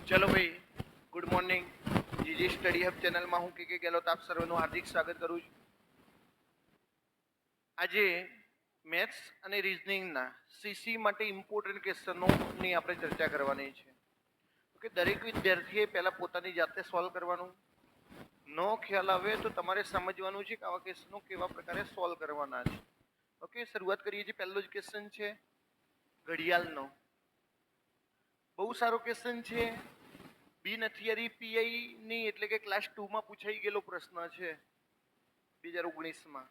ચલો ભાઈ, good morning. જીજી study hub ચેનલમાં હું કે ગેલોત આપ સર્વનું હાર્દિક સ્વાગત કરું છું. આજે મેથ્સ અને રિઝનિંગના સીસી માટે ઇમ્પોર્ટન્ટ ક્વેશ્ચનોની આપણે ચર્ચા કરવાની છે. ઓકે, દરેક વિદ્યાર્થીએ પહેલા પોતાની જાતે સોલ્વ કરવાનું. નો ખ્યાલ આવે તો તમારે સમજવાનું છે કે આવા ક્વેશ્ચનો કેવા પ્રકારે સોલ્વ કરવાના છે. ઓકે, શરૂઆત કરીએ છીએ. પહેલો જ ક્વેશ્ચન છે ઘડિયાળનો. બહુ સારો ક્વેશ્ચન છે. બિન હથિયારી પીઆઈ ની એટલે કે ક્લાસ 2 માં પૂછાઈ ગયેલો પ્રશ્ન છે 2019 માં.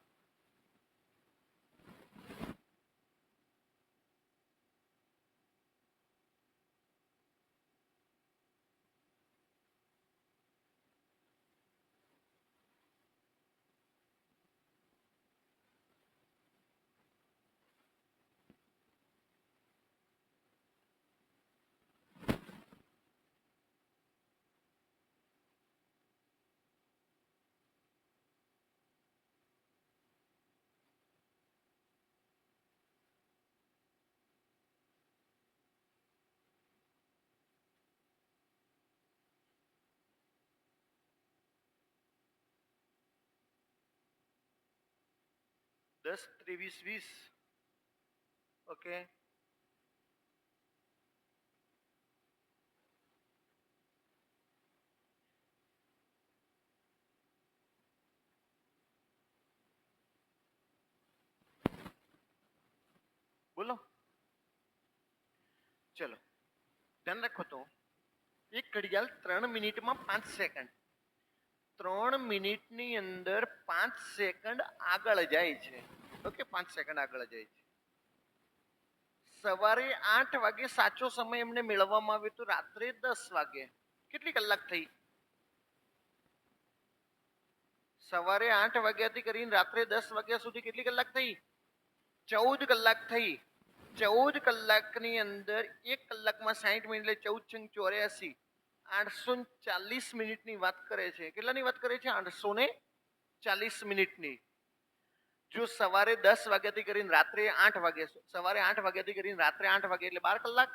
દસ 23 20. ઓકે, બોલો. ચલો, ધ્યાન રાખો. તો એક ઘડિયાળ 3 મિનિટમાં 5 સેકન્ડ, 3 મિનિટની અંદર 5 સેકન્ડ આગળ જાય છે. ઓકે, 5 સેકન્ડ આગળ જાય છે. સવારે 8 વાગે સાચો સમય એમને મેળવવામાં આવે તો રાત્રે 10 વાગે કેટલી કલાક થઈ? સવારે 8 વાગ્યાથી કરીને રાત્રે 10 વાગ્યા સુધી કેટલી કલાક થઈ? 14 કલાક થઈ. 14 કલાકની અંદર 1 કલાકમાં 60 મિનિટ એટલે 14 × 84 840 મિનિટની વાત કરે છે. કેટલાની વાત કરે છે? 840 મિનિટની. જો સવારે 10 વાગ્યાથી કરીને રાત્રે 8 વાગે, સવારે 8 વાગ્યાથી કરીને રાત્રે 8 વાગે એટલે 12 કલાક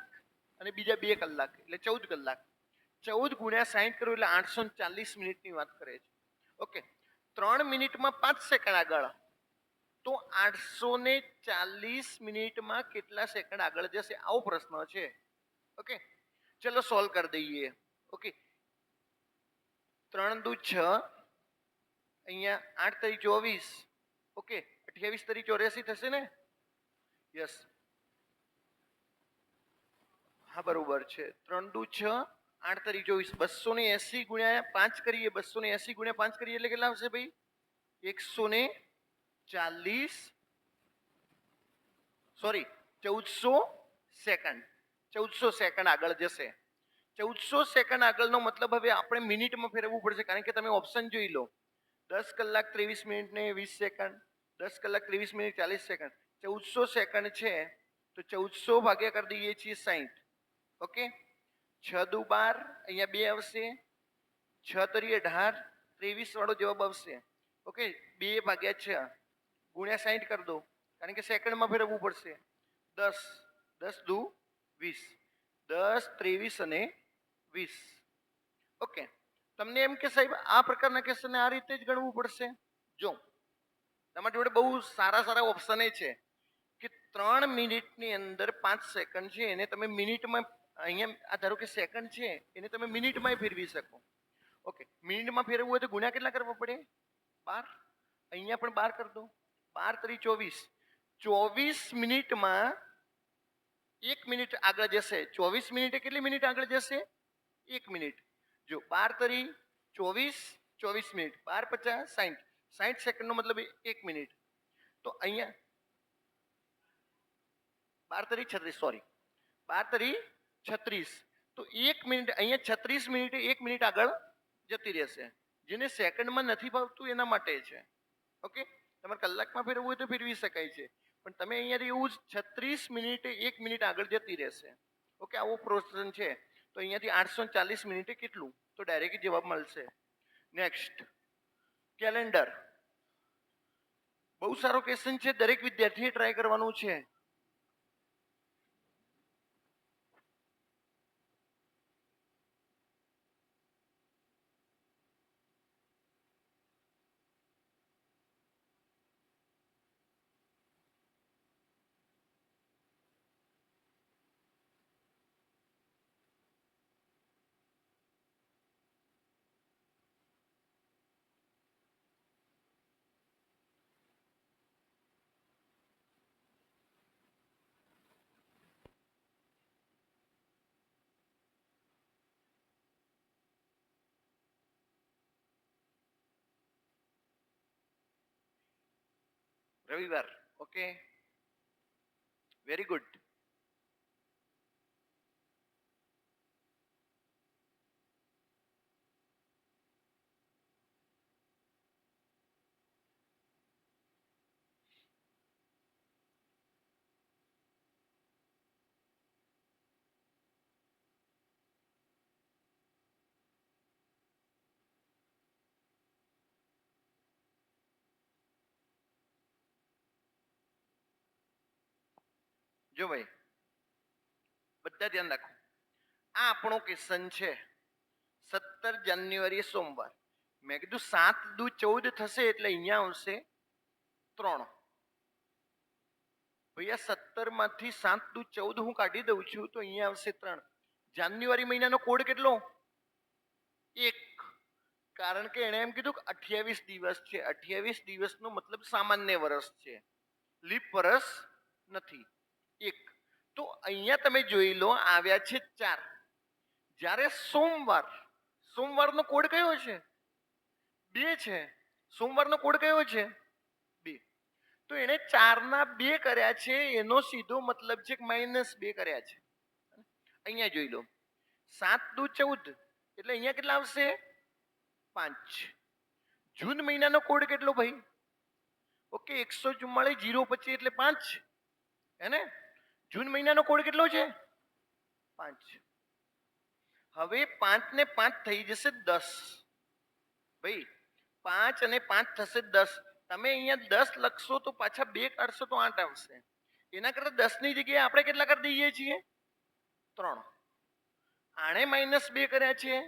અને બીજા 2 કલાક એટલે 14 કલાક. 14 × 60 કરો એટલે 840 મિનિટની વાત કરે છે. ઓકે, 3 મિનિટમાં 5 સેકન્ડ આગળ, તો 840 મિનિટમાં કેટલા સેકન્ડ આગળ જશે? આવો પ્રશ્ન છે. ઓકે, ચલો સોલ્વ કરી દઈએ. ઓકે, 3 દુ 6, અહીંયા 8 તરી 24. ઓકે, 28 તરી 84 થશે ને? યસ, હા બરોબર છે. 3 દુ 6, 8 તરી 24, 280 ગુણ્યા 5 કરીએ. 280 ગુણ્યા 5 કરીએ એટલે કેટલા આવશે ભાઈ? 140, સોરી 1400 સેકન્ડ. 1400 સેકન્ડ આગળ જશે. 1400 સેકન્ડ આગળનો મતલબ હવે આપણે મિનિટમાં ફેરવવું પડશે, કારણ કે તમે ઓપ્શન જોઈ લો. 10 કલાક 23 મિનિટ ને 20 સેકન્ડ, 10 કલાક 23 મિનિટ 40 સેકન્ડ. 1400 સેકન્ડ છે તો 1400 ભાગ્યા કરી દઈએ છીએ 60. ઓકે, 6 દુ 12, અહીંયા 2 આવશે. 6 તરી 18, 23 વાળો જવાબ આવશે. ઓકે, 2 ભાગ્યા 6 ગુણ્યા 60 કરી દો, કારણ કે સેકન્ડમાં ફેરવવું પડશે. 10 10 દુ 20, 10 23 અને 20. ઓકે, તમને એમ કે સાહેબ આ પ્રકારના ક્વેશ્ચન આ રીતે જ ગણવું પડશે. જો તમારી જોડે બહુ સારા સારા ઓપ્શન છે કે 3 મિનિટની અંદર 5 સેકન્ડ છે એને તમે મિનિટમાં, અહીંયા આ ધારો કે સેકન્ડ છે એને તમે મિનિટમાં ફેરવી શકો. ઓકે, મિનિટમાં ફેરવવું હોય તો ગુણ્યા કેટલા કરવા પડે? 12. અહીંયા પણ 12 કરી દો. 12 તરી 24, 24 મિનિટમાં 1 મિનિટ આગળ જશે. 24 મિનિટે કેટલી મિનિટ આગળ જશે? 1 મિનિટ. જો 12 તરી 24, 24 મિનિટ, 12 50 60, 60 સેકન્ડનો મતલબ 1 મિનિટ. તો અહીંયા 12 તરી 36, સોરી 12 તરી 36, તો 1 મિનિટ અહીંયા 36 મિનિટે 1 મિનિટ આગળ જતી રહેશે. જેને સેકન્ડમાં નથી ભાવતું એના માટે છે. ઓકે, તમારે કલાકમાં ફેરવવું હોય તો ફેરવી શકાય છે, પણ તમે અહીંયાથી એવું 36 મિનિટે 1 મિનિટ આગળ જતી રહેશે. ઓકે, આવો પ્રોસેસ છે. તો અહીંયાથી 840 મિનિટે કેટલું? તો ડાયરેક્ટ જવાબ મળશે. Next, calendar. બહુ સારો ક્વેશ્ચન છે, દરેક વિદ્યાર્થીએ ટ્રાય કરવાનું છે. રવિવાર. Okay, very good. જો ભાઈ બધા ધ્યાન રાખો, આ આપણો ક્વેશ્ચન છે 17 જાન્યુઆરી સોમવાર. મેં કીધું 7 દુ 14 થશે એટલે અહીંયા આવશે 3. ભાઈ આ 17 માંથી 7 દુ 14 હું કાઢી દઉં છું તો અહીંયા આવશે 3. જાન્યુઆરી મહિનાનો કોડ કેટલો? 1. કારણ કે એણે એમ કીધું કે 28 દિવસ છે. 28 દિવસનો મતલબ સામાન્ય વર્ષ છે, લીપ વર્ષ નથી. 1. તો અહીંયા તમે જોઈ લો આવ્યા છે 4. જ્યારે સોમવારનો કોડ કયો છે? 2 છે. સોમવારનો કોડ કયો છે? 2. તો એણે 4 ના 2 કર્યા છે, એનો સીધો મતલબ છે કે -2 કર્યા છે. અહીંયા જોઈ લો 7 દુ 14 એટલે અહીંયા કેટલા આવશે? 5. જૂન મહિનાનો કોડ કેટલો ભાઈ? ઓકે, 144 025 એટલે 5 હે ને? જૂન મહિનાનો કોડ કેટલો છે? 5. હવે 5 ને 5 થઈ જશે 10. ભાઈ 5 અને 5 થશે 10. તમે અહીંયા 10 લખશો તો પાછા 2 કાઢશો તો 8 આવશે. એના કરતા 10 ની જગ્યાએ આપણે કેટલા કરી દઈએ છીએ? 3. આણે -2 કર્યા છે,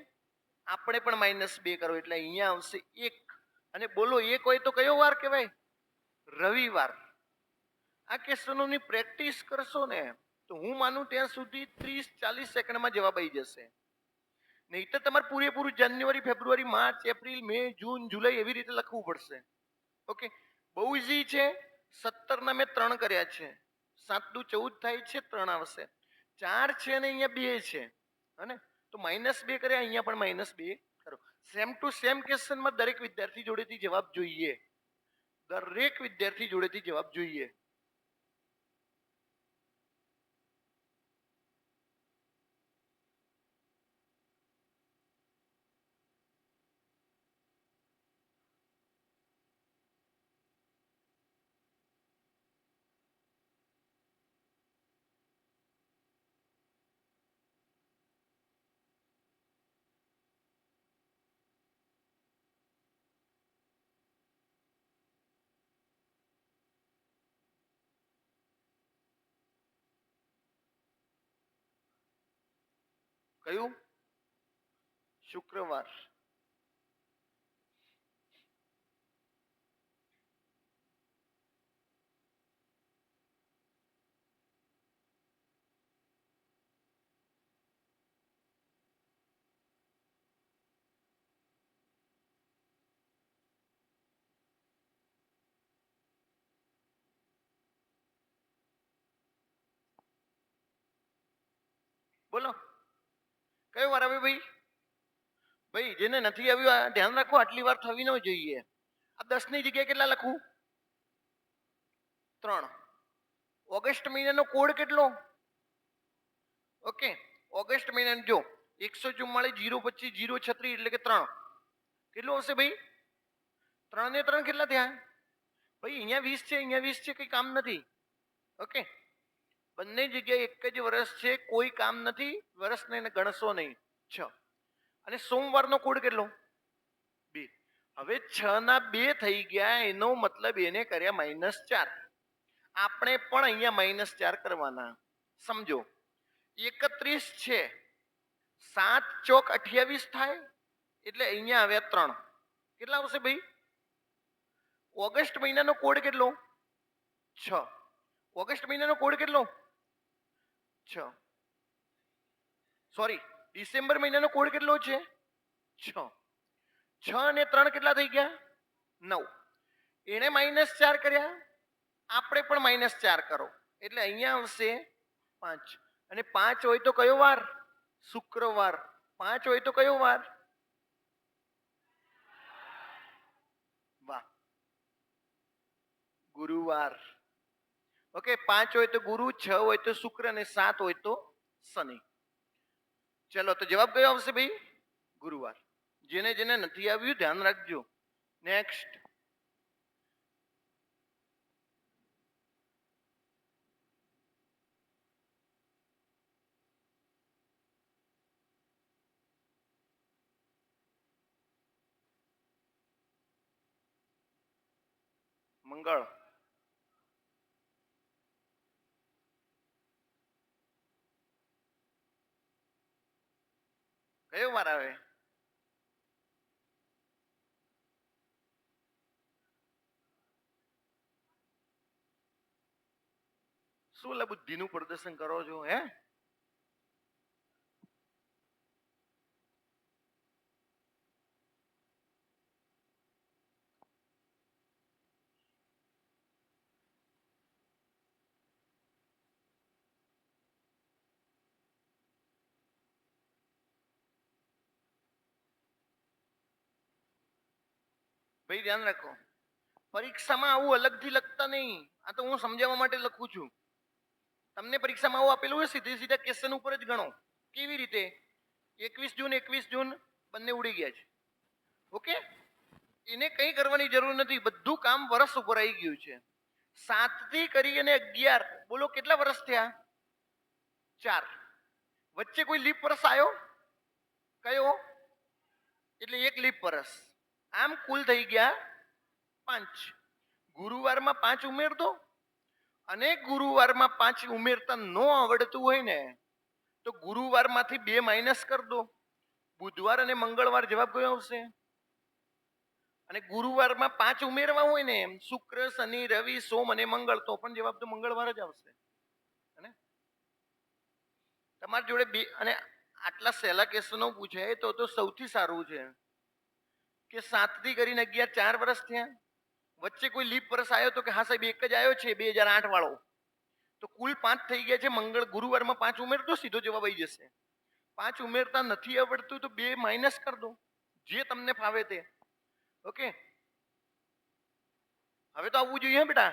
આપણે પણ -2 કરો એટલે અહીંયા આવશે 1. અને બોલો 1 હોય તો કયો વાર કહેવાય? રવિવાર. આ ક્વેશ્ચનોની પ્રેક્ટિસ કરશો ને તો હું માનું ત્યાં સુધી 30-40 સેકન્ડમાં જવાબ આવી જશે. નહીં તો તમારે પૂરેપૂરું જાન્યુઆરી, ફેબ્રુઆરી, માર્ચ, એપ્રિલ, મે, જૂન, જુલાઈ એવી રીતે લખવું પડશે. ઓકે, બહુ ઇઝી છે. 17 ના મેં 3 કર્યા છે, 7 દુ 14 થાય છે, 3 આવશે. 4 છે અને અહીંયા 2 છે, હને? તો -2 કર્યા, અહીંયા પણ -2 કરો. સેમ ટુ સેમ ક્વેશ્ચનમાં દરેક વિદ્યાર્થી જોડેથી જવાબ જોઈએ. દરેક વિદ્યાર્થી જોડેથી જવાબ જોઈએ. કયું? શુક્રવાર. બોલો કયો વાર આવે ભાઈ? ભાઈ જેને નથી આવ્યું આ ધ્યાન રાખો, આટલી વાર થવી ન જોઈએ. આ 10 ની જગ્યાએ કેટલા લખું? 3. ઓગસ્ટ મહિનાનો કોડ કેટલો? ઓકે, ઓગસ્ટ મહિનાનો જો 144 025 036 એટલે કે 3. કેટલું આવશે ભાઈ? 3 ને 3 કેટલા થયા? ભાઈ અહીંયા 20 છે, અહીંયા 20 છે, કંઈ કામ નથી. ઓકે, બંને જગ્યાએ એક જ વર્ષ છે, કોઈ કામ નથી. વર્ષને ગણશો નહીં. 6. અને સોમવારનો કોડ કેટલો? 2. હવે 6 ના 2 થઈ ગયા, એનો મતલબ એને કર્યા -4. આપણે પણ અહીંયા -4 કરવાના. સમજો 31 છે, 7 ચોક 28 થાય એટલે અહીંયા આવ્યા 3. કેટલા આવશે ભાઈ? ઓગસ્ટ મહિનાનો કોડ કેટલો? 6. ઓગસ્ટ મહિનાનો કોડ કેટલો? 6. સોરી, ડિસેમ્બર મહિનાનો કોડ કેટલો છે? 6. 6 અને 3 કેટલા થઈ ગયા? 9. એણે -4 કર્યા, આપણે પણ -4 કરો એટલે અહીંયા આવશે 5. અને 5 હોય તો કયો વાર? શુક્રવાર. 5 હોય તો કયો વાર? વાહ, ગુરુવાર. ઓકે, 5 હોય તો ગુરુ, 6 હોય તો શુક્ર અને 7 હોય તો શનિ. ચલો તો જવાબ કયો આવશે ભાઈ? ગુરુવાર. જેને જેને નથી આવ્યું ધ્યાન રાખજો. નેક્સ્ટ. મંગળ. કયો વાર આવે? શું બુદ્ધિનું પ્રદર્શન કરો છો હે? ભાઈ ધ્યાન રાખો, પરીક્ષામાં આવું અલગથી લખતા નહીં. આ તો હું સમજાવવા માટે લખું છું. તમને પરીક્ષામાં આવું આપેલું હોય સીધે સીધા ક્વેશ્ચન ઉપર જ ગણો. કેવી રીતે? 21 જૂન 21 જૂન બંને ઉડી ગયા છે. ઓકે, એને કંઈ કરવાની જરૂર નથી. બધું કામ વર્ષ ઉપર આવી ગયું છે. 7 થી કરી અને 11, બોલો કેટલા વર્ષ થયા? 4. વચ્ચે કોઈ લીપ વર્ષ આવ્યો? કયો? એટલે એક લીપ વર્ષ. આમ કુલ થઈ ગયા 5. ગુરુવારમાં 5 ઉમેર દો. અને ગુરુવારમાં 5 ઉમેરતા ન આવડતું હોય ને તો ગુરુવારમાંથી 2 માઇનસ કરી દો. બુધવાર અને મંગળવાર જવાબ કયો આવશે? અને ગુરુવારમાં 5 ઉમેરવા હોય ને શુક્ર, શનિ, રવિ, સોમ અને મંગળ, તો પણ જવાબ તો મંગળવાર જ આવશે. તમારી જોડે બે અને આટલા સહેલા ક્વેશ્ચનો પૂછે તો સૌથી સારું છે કે 7 થી કરીને 11, 4 વર્ષ થયા. વચ્ચે કોઈ લીપ વર્ષ આવ્યો તો કે હા સાહેબ એક જ આવ્યો છે 2008 વાળો, તો કુલ 5 થઈ ગયા છે. ગુરુવારમાં 5 ઉમેર દો, સીધો જવાબ આવી જશે. 5 ઉમેરતા નથી આવડતું તો 2 માઇનસ કરી દો, જે તમને ફાવે તે. ઓકે, હવે તો આવવું જોઈએ બેટા.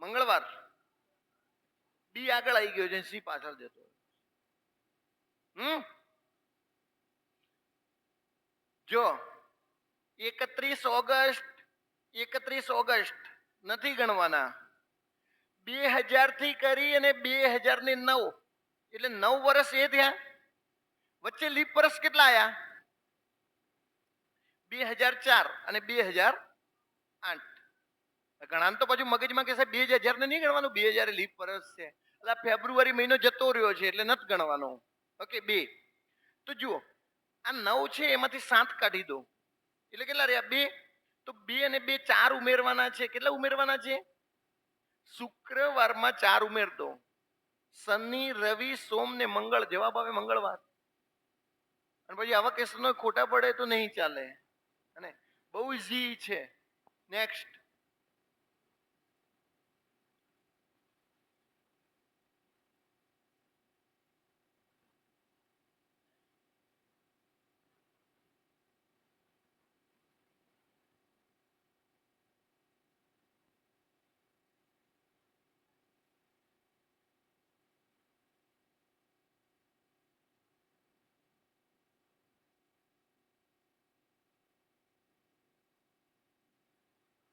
મંગળવાર. બી આગળ આવી ગયો છે, સી પાછળ જતો. જો 31 ઓગસ્ટ નથી ગણવાના. 2000 થી કરી અને 2009 એટલે 9 વર્ષ એ થયા. વચ્ચે લીપ વર્ષ કેટલા આયા? 2004 અને 2008. ઘણા તો પાછું મગજમાં કે સાહેબ 2000 ને નહીં ગણવાનું, 2000 લીપ વર્ષ છે, એટલે ફેબ્રુઆરી મહિનો જતો રહ્યો છે એટલે નથી ગણવાનો. ઓકે, 2. તો જુઓ આ 9 છે એમાંથી 7 કાઢી દો એટલે કેટલા રહ્યા? 2. તો 2 અને 2 4 ઉમેરવાના છે. કેટલા ઉમેરવાના છે? શુક્રવારમાં 4 ઉમેર દો. શનિ, રવિ, સોમ ને મંગળ, જવાબ આવે મંગળવાર. અને પછી આવા ક્વેશ્ચનો ખોટા પડે તો નહીં ચાલે. અને બહુ ઈઝી છે. નેક્સ્ટ.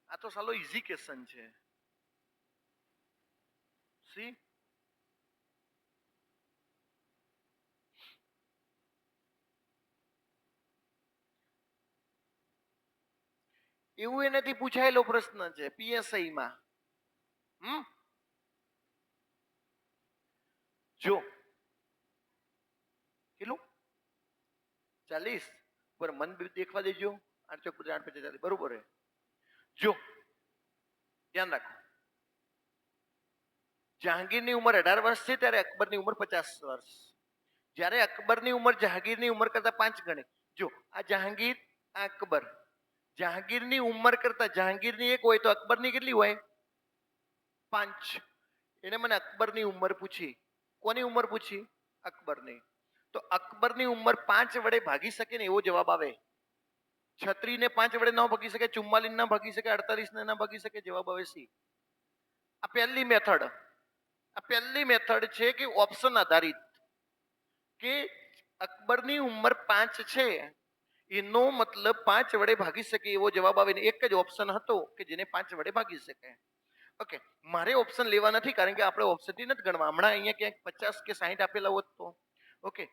આ તો સાલો ઈઝી ક્વેશ્ચન છે. સી એવું એનાથી પૂછાયેલો પ્રશ્ન છે પીએસઆઈ માં. જો કેટલું 40 પર મન દેખવા દેજો. 8 ચોક 8 40 બરોબર હે. જો ધ્યાન રાખો, જહાંગીરની ઉંમર 18 વર્ષ છે ત્યારે અકબરની ઉંમર 50 વર્ષ. જ્યારે અકબરની ઉંમર જહાંગીરની ઉંમર કરતા 5 ગણી. જો આ જહાંગીર, આ અકબર. જહાંગીરની ઉંમર કરતા જહાંગીરની 1 હોય તો અકબરની કેટલી હોય? 5. એને મને અકબરની ઉંમર પૂછી. કોની ઉંમર પૂછી? અકબરની. તો અકબરની ઉંમર 5 વડે ભાગી શકે ને એવો જવાબ આવે. 36 ને 5 વડે ન ભાગી શકે, 44 ના ભાગી શકે, 48 ને ના ભાગી શકે, જવાબ આવે સી. આ પહેલી મેથડ. આ પહેલી મેથડ છે કે ઓપ્શન આધારિત, કે અકબરની ઉંમર 5 છે એનો મતલબ 5 વડે ભાગી શકે એવો જવાબ આવે. એક જ ઓપ્શન હતો કે જેને 5 વડે ભાગી શકે. ઓકે, મારે ઓપ્શન લેવા નથી કારણ કે આપણે ઓપ્શનથી નથી ગણવા. હમણાં અહીંયા ક્યાંક 50 કે 60 આપેલા હોત તો ઓકે,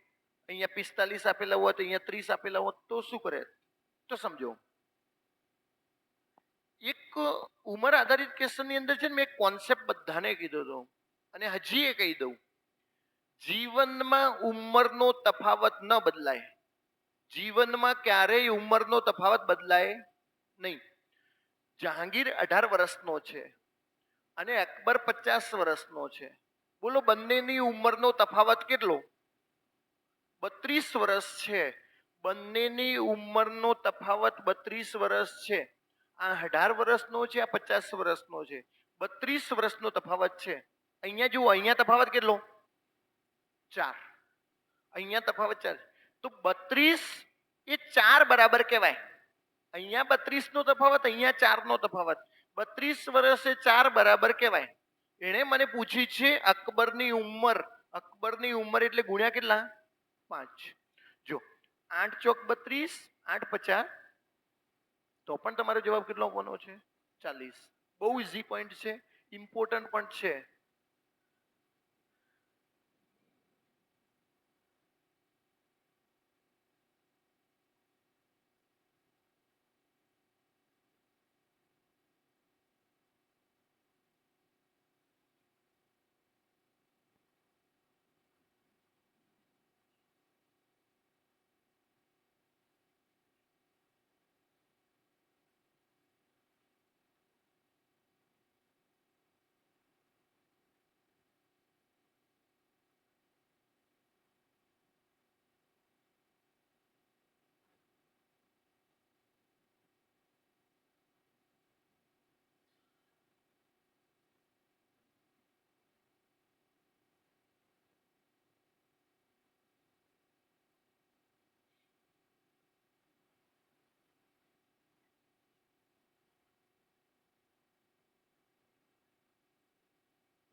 અહીંયા 45 આપેલા હોત, અહીંયા 30 આપેલા હોત તો શું કરે? તો સમજો, એક ઉંમર આધારિત ક્વેશ્ચનની અંદર છે ને મેં એક કોન્સેપ્ટ બધાને કીધો હતો અને હજી એ કહી દઉં. જીવનમાં ઉંમરનો તફાવત ન બદલાય. જીવનમાં ક્યારેય ઉંમરનો તફાવત બદલાય નહીં. જહાંગીર 18 વર્ષનો છે અને અકબર 50 વર્ષનો છે. બોલો બંનેની ઉંમરનો તફાવત કેટલો? 32 વર્ષ છે. બંનેની ઉંમરનો તફાવત 32 વર્ષ છે. આ 18 વર્ષનો છે, આ 50 વર્ષનો છે. 32 વર્ષનો તફાવત છે. અહીંયા જુઓ, અહીંયા તફાવત કેટલો? 4. અહીંયા તફાવત 4. તો 32 એ 4 બરાબર કહેવાય. અહીંયા 32 નો તફાવત, અહીંયા 4 નો તફાવત. 32 વર્ષે 4 બરાબર કહેવાય. એણે મને પૂછી છે અકબરની ઉંમર. અકબરની ઉંમર એટલે ગુણ્યા કેટલા? 5. જો 8 ચોક 32, 8 50, તો પણ તમારો જવાબ કેટલો આવવાનો છે? 40. બહુ ઈઝી પોઈન્ટ છે, ઇમ્પોર્ટન્ટ પણ છે.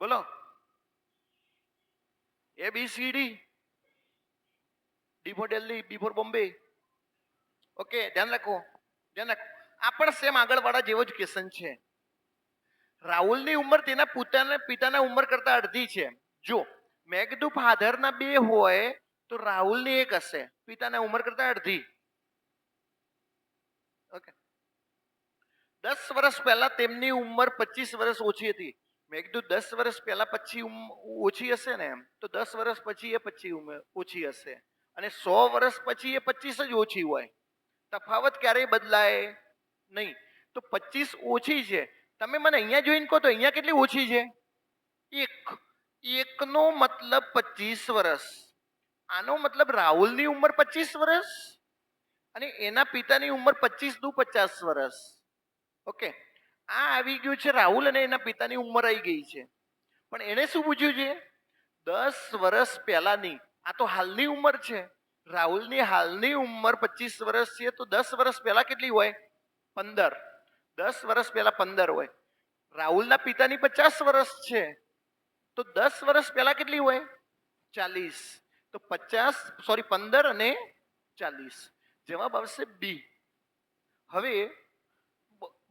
બોલો, ABCD. D for Delhi, B for Bombay. Okay, ધ્યાન રાખો, ધ્યાન રાખો. આ પણ સેમ આગળવાળા જેવો જ ક્વેશ્ચન છે. રાહુલની ઉંમર તેના પિતાના ઉંમર કરતા અડધી છે. જો મેં કીધું ફાધરના 2 હોય તો રાહુલની 1 હશે, પિતાના ઉંમર કરતા અડધી. ઓકે, 10 વર્ષ પહેલા તેમની ઉંમર 25 વર્ષ ઓછી હતી. મેં કીધું 10 વર્ષ પહેલા પછી ઓછી હશે ને, એમ તો 10 વર્ષ પછી એ 25 ઓછી હશે અને 100 વર્ષ પછી એ 25 જ ઓછી હોય. તફાવત ક્યારેય બદલાય નહીં. તો 25 ઓછી છે. તમે મને અહીંયા જોઈને કહો તો અહીંયા કેટલી ઓછી છે? 1. 1 નો મતલબ 25 વર્ષ. આનો મતલબ રાહુલની ઉંમર 25 વર્ષ અને એના પિતાની ઉંમર 25 દુ 50 વર્ષ. ઓકે, આ આવી ગયું છે રાહુલ અને એના પિતાની ઉંમર આવી ગઈ છે. પણ એને શું પૂછ્યું છે? 10 વર્ષ પહેલાની. આ તો હાલની ઉંમર છે. રાહુલની હાલની ઉંમર 25 વર્ષ છે, તો 10 વર્ષ પહેલા કેટલી હોય? 15. 10 વર્ષ પહેલા 15 હોય. રાહુલના પિતાની 50 વર્ષ છે, તો 10 વર્ષ પહેલા કેટલી હોય? 40. તો 15 અને 40. જવાબ આવશે બી. હવે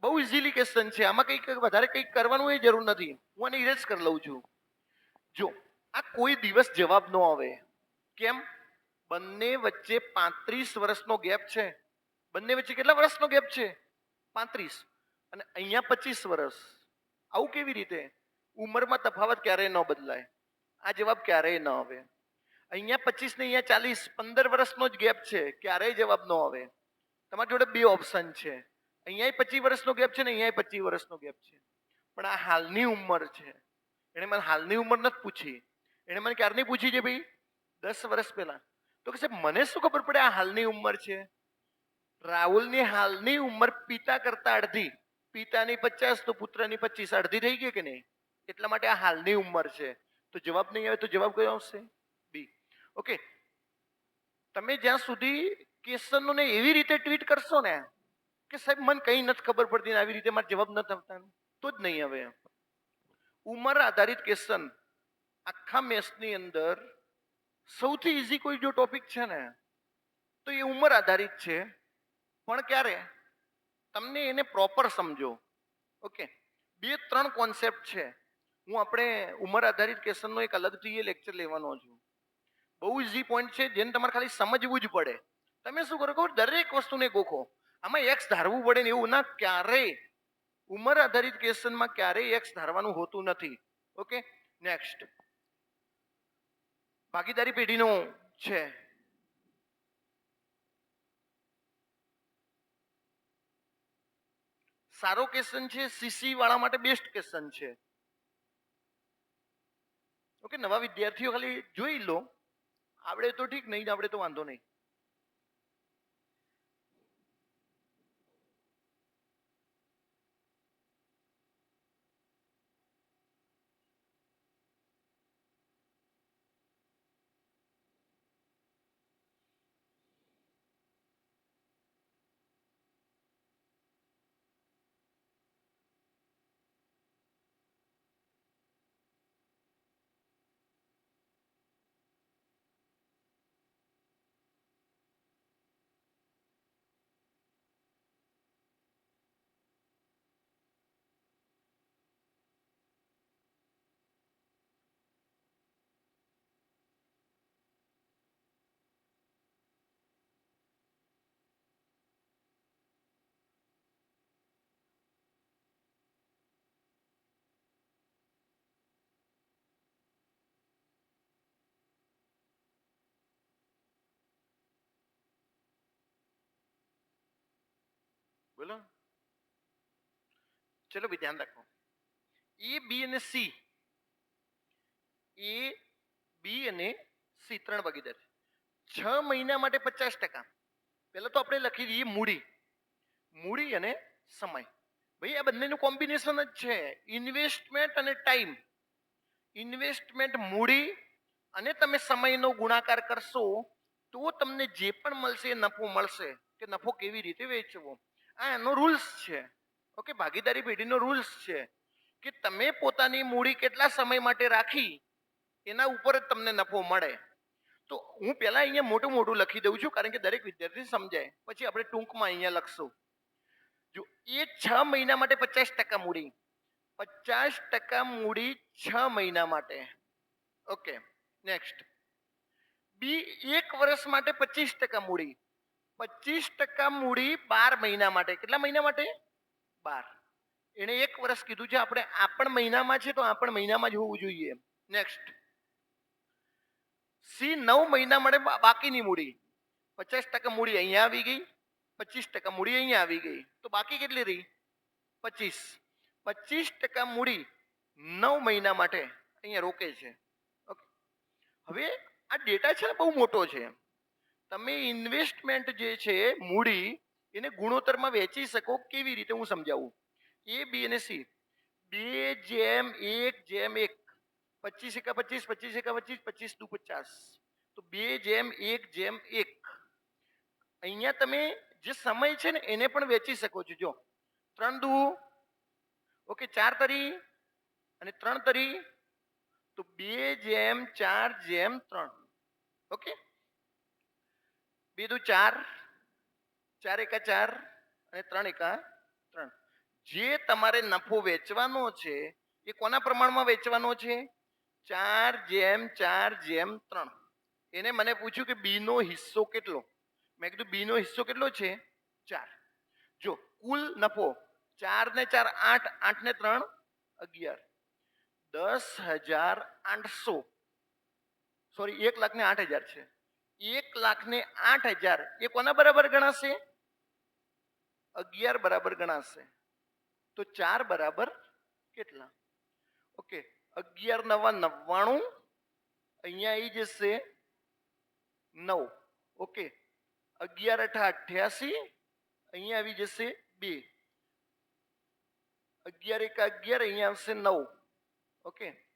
બહુ ઇઝીલી ક્વેશ્ચન છે, આમાં કંઈક વધારે કંઈક કરવાનું એ જરૂર નથી. હું આને ઇરેઝ કરી લઉં છું. જો આ કોઈ દિવસ જવાબ ન આવે. કેમ? બંને વચ્ચે 35 વર્ષનો ગેપ છે. બંને વચ્ચે કેટલા વર્ષનો ગેપ છે? 35. અને અહીંયા 25 વર્ષ. આવું કેવી રીતે? ઉંમરમાં તફાવત ક્યારેય ન બદલાય. આ જવાબ ક્યારેય ન આવે. અહીંયા 25 ને અહીંયા 40, 15 વર્ષનો જ ગેપ છે, ક્યારેય જવાબ ન આવે. તમારી જોડે 2 ઓપ્શન છે. અહીંયા 25 વર્ષનો ગેપ છે ને અહીંયા 25 વર્ષનો ગેપ છે. પણ આ હાલની ઉંમર છે, એને મને હાલની ઉંમર નથી પૂછી, એને મને ક્યારની પૂછી છે ભાઈ? 10 વર્ષ પહેલા. તો કે મને શું ખબર પડે આ હાલની ઉંમર છે? રાહુલની હાલની ઉંમર પિતા કરતા અડધી, પિતાની 50 તો પુત્રની 25, અડધી થઈ ગઈ કે નહીં? એટલા માટે આ હાલની ઉંમર છે. તો જવાબ નહીં આવે તો જવાબ કયો આવશે? બી. ઓકે, તમે જ્યાં સુધી ક્વેશ્ચનને એવી રીતે ટ્વીટ કરશો ને કે સાહેબ મને કઈ નથી ખબર પડતી આવી રીતે મારા જવાબ નથી આવતા, તો જ નહીં આવે. ઉંમર આધારિત ક્વેશ્ચન આખા મેથ્સની અંદર સૌથી ઈઝી કોઈ જો ટોપિક છે ને તો એ ઉંમર આધારિત છે. પણ ક્યારે તમને એને પ્રોપર સમજો. ઓકે, 2-3 કોન્સેપ્ટ છે. હું આપણે ઉંમર આધારિત ક્વેશ્ચનનો એક અલગથી લેક્ચર લેવાનો છું. બહુ ઈઝી પોઈન્ટ છે જેને તમારે ખાલી સમજવું જ પડે. તમે શું કરો ખબર? દરેક વસ્તુને ગોખો. આમાં એક્સ ધારવું પડે ને એવું ના, ક્યારેય ઉંમર આધારિત ક્વેશ્ચનમાં ક્યારેય એક્સ ધારવાનું હોતું નથી. ઓકે, નેક્સ્ટ ભાગીદારી પેઢીનો છે. સારો ક્વેશ્ચન છે, સીસી વાળા માટે બેસ્ટ ક્વેશ્ચન છે. ઓકે, નવા વિદ્યાર્થીઓ ખાલી જોઈ લો, આવડે તો ઠીક, નહીં આવડે તો વાંધો નહીં. બોલો, ચલો ભાઈ ધ્યાન રાખો. એ બી અને સી, એ બી અને સી 3 ભાગીદાર છે. 6 મહિના માટે 50%. પહેલા તો આપણે લખી દઈએ મૂડી, મૂડી અને સમય. ભાઈ આ બંનેનું કોમ્બિનેશન જ છે, ઇન્વેસ્ટમેન્ટ અને ટાઈમ. ઇન્વેસ્ટમેન્ટ મૂડી અને તમે સમયનો ગુણાકાર કરશો તો તમને જે પણ મળશે એ નફો મળશે. કે નફો કેવી રીતે વેચવો, આ એનો રૂલ્સ છે. ઓકે, ભાગીદારી પેઢીનો રૂલ્સ છે કે તમે પોતાની મૂડી કેટલા સમય માટે રાખી એના ઉપર જ તમને નફો મળે. તો હું પહેલા અહીંયા મોટું મોટું લખી દઉં છું કારણ કે દરેક વિદ્યાર્થી સમજાય, પછી આપણે ટૂંકમાં અહીંયા લખશું. જો એ 6 મહિના માટે 50% મૂડી, 50% મૂડી 6 મહિના માટે. ઓકે, નેક્સ્ટ બી 1 વર્ષ માટે 25% મૂડી, 25% મૂડી 12 મહિના માટે. કેટલા મહિના માટે? 12. એને 1 વર્ષ કીધું છે, આપણે આ પણ મહિનામાં છે તો આ પણ મહિનામાં જ હોવું જોઈએ. નેક્સ્ટ સી 9 મહિના માટે બાકીની મૂડી, 50% મૂડી અહીંયા આવી ગઈ, 25% મૂડી અહીંયા આવી ગઈ, તો બાકી કેટલી રહી? 25. 25% મૂડી 9 મહિના માટે અહીંયા રોકે છે. ઓકે, હવે આ ડેટા છે બહુ મોટો છે. તમે ઇન્વેસ્ટમેન્ટ જે છે મૂડી એને ગુણોત્તરમાં વેચી શકો. કેવી રીતે હું સમજાવું. એ બી અને સી 2:1:1, 25 એકા 25, 25 એકા 25, 25 દુ 50, તો 2:1:1. અહીંયા તમે જે સમય છે ને એને પણ વેચી શકો છો. જો 3 દુ, ઓકે, 4 તરી અને 3 તરી, તો 2:4:3. ઓકે, 2 દુ 4, 4 એકા 4 અને 3 એકા 3. જે તમારે નફો વેચવાનો છે એ કોના પ્રમાણમાં વેચવાનો છે? 4:4:3. એને મને પૂછ્યું કે બી નો હિસ્સો કેટલો, મેં કીધું બી નો હિસ્સો કેટલો છે? 4. જો કુલ નફો 4 ને 4 8, 8 ને 3 11, 10,800, સોરી 1,08,000 છે. 1,08,000 એ કોના બરાબર ગણાશે? 11 બરાબર ગણાશે. તો 4 બરાબર કેટલા? ઓકે, 11 નવા 99, અહીંયા આવી જશે 9. ઓકે, 11 અઠા 88, અહીંયા આવી જશે 2. 11 એકા 11, અહીંયા આવશે 9. ઓકે,